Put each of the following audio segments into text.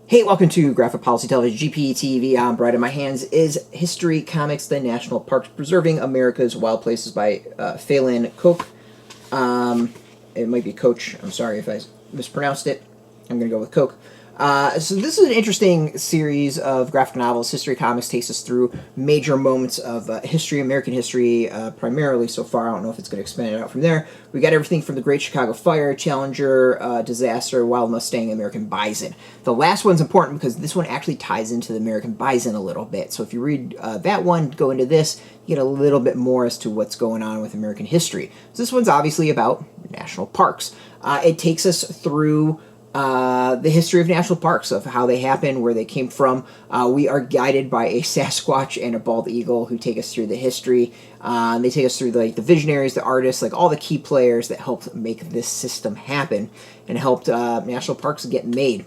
Hey, welcome to Graphic Policy Television, GPTV. I'm Brad. In my hands is History Comics, the National Parks Preserving America's Wild Places by Falynn Koch. It might be Coach. I'm sorry if I mispronounced it. I'm going to go with Koch. So this is an interesting series of graphic novels. History Comics takes us through major moments of history, American history, primarily so far. I don't know if it's going to expand it out from there. We got everything from the Great Chicago Fire, Challenger, disaster, Wild Mustang, American Bison. The last one's important because this one actually ties into the American Bison a little bit. So if you read that one, go into this, you get a little bit more as to what's going on with American history. So this one's obviously about national parks. It takes us through the history of national parks, of how they happen, where they came from. We are guided by a Sasquatch and a bald eagle who take us through the history. They take us through the visionaries, the artists, all the key players that helped make this system happen and helped national parks get made.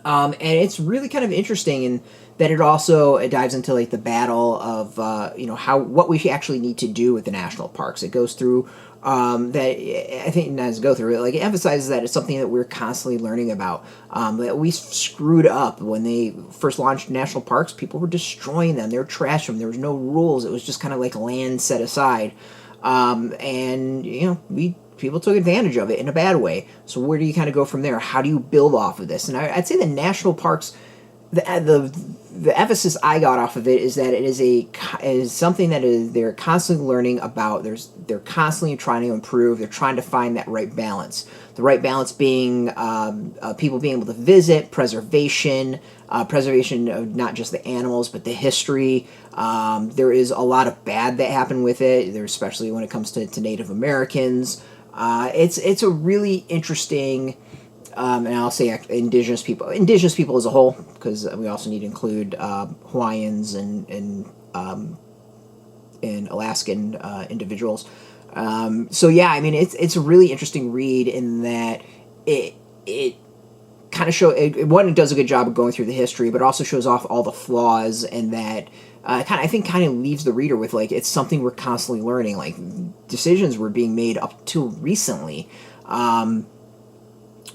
And it's really kind of interesting in that it dives into the battle of what we actually need to do with the national parks. It goes through that I think as go through it, it emphasizes that it's something that we're constantly learning about. That we screwed up when they first launched national parks. People were destroying them. They were trashing them. There was no rules. It was just kind of like land set aside, and people took advantage of it in a bad way. So where do you kind of go from there? How do you build off of this? And I'd say the national parks, the emphasis I got off of it is that it is something that they're constantly learning about. They're constantly trying to improve. They're trying to find that right balance. The right balance being people being able to visit, preservation of not just the animals but the history. There is a lot of bad that happened with it, especially when it comes to Native Americans. It's a really interesting. And I'll say indigenous people as a whole, because we also need to include Hawaiians and Alaskan individuals. So yeah, I mean it's a really interesting read in that it kind of it does a good job of going through the history, but also shows off all the flaws, and that I think leaves the reader with it's something we're constantly learning. Decisions were being made up till recently.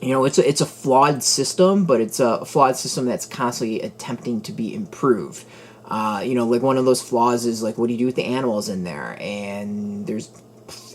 It's a flawed system, but it's a flawed system that's constantly attempting to be improved. One of those flaws is what do you do with the animals in there? And there's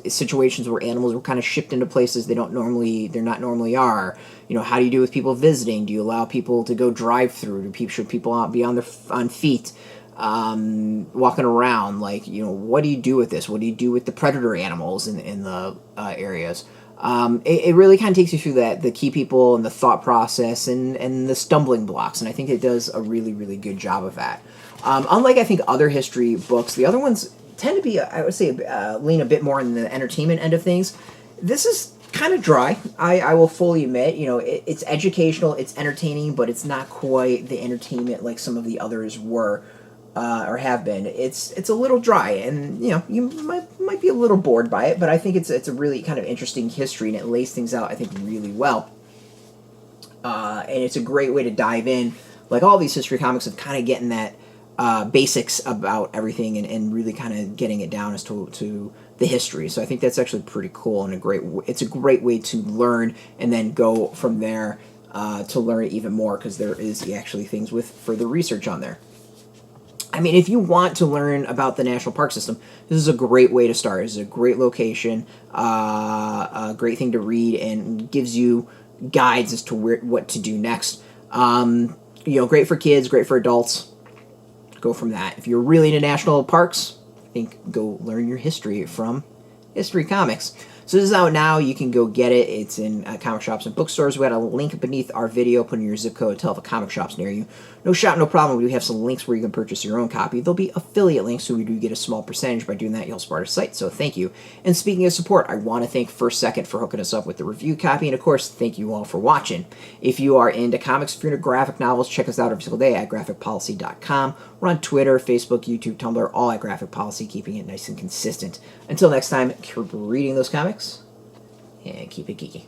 situations where animals were kind of shipped into places they're not normally are. How do you do with people visiting? Do you allow people to go drive through? Should people be on feet? Walking around, what do you do with this? What do you do with the predator animals in the areas? It really kind of takes you through the key people and the thought process and the stumbling blocks, and I think it does a really, really good job of that. Unlike, I think, other history books, the other ones tend to be, I would say, lean a bit more in the entertainment end of things. This is kind of dry, I will fully admit. It's educational, it's entertaining, but it's not quite the entertainment like some of the others were. Or have been. It's a little dry, and you might be a little bored by it, but I think it's a really kind of interesting history, and it lays things out, I think, really well. And it's a great way to dive in, all these history comics, of kind of getting that basics about everything, and really kind of getting it down as to the history. So I think that's actually pretty cool, and it's a great way to learn and then go from there to learn it even more, because there is actually things with further research on there. I mean, if you want to learn about the national park system, this is a great way to start. This is a great location, a great thing to read, and gives you guides as to what to do next. Great for kids, great for adults. Go from that. If you're really into national parks, I think go learn your history from History Comics. So this is out now. You can go get it. It's in comic shops and bookstores. We got a link beneath our video. Put in your zip code. Tell if a comic shop's near you. No shop, no problem. We do have some links where you can purchase your own copy. There'll be affiliate links, so we do get a small percentage. By doing that, you'll support our site. So thank you. And speaking of support, I want to thank First Second for hooking us up with the review copy. And of course, thank you all for watching. If you are into comics, if you're into graphic novels, check us out every single day at graphicpolicy.com. We're on Twitter, Facebook, YouTube, Tumblr, all at Graphic Policy, keeping it nice and consistent. Until next time, keep reading those comics and keep it geeky.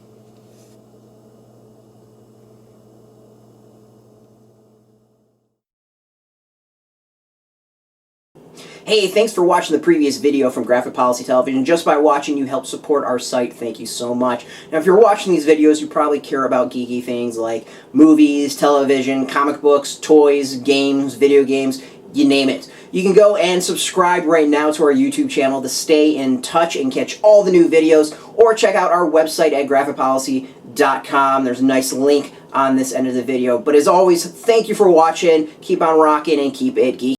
Hey, thanks for watching the previous video from Graphic Policy Television. Just by watching, you help support our site. Thank you so much. Now, if you're watching these videos, you probably care about geeky things like movies, television, comic books, toys, games, video games, you name it. You can go and subscribe right now to our YouTube channel to stay in touch and catch all the new videos, or check out our website at graphicpolicy.com. There's a nice link on this end of the video. But as always, thank you for watching. Keep on rocking and keep it geeky.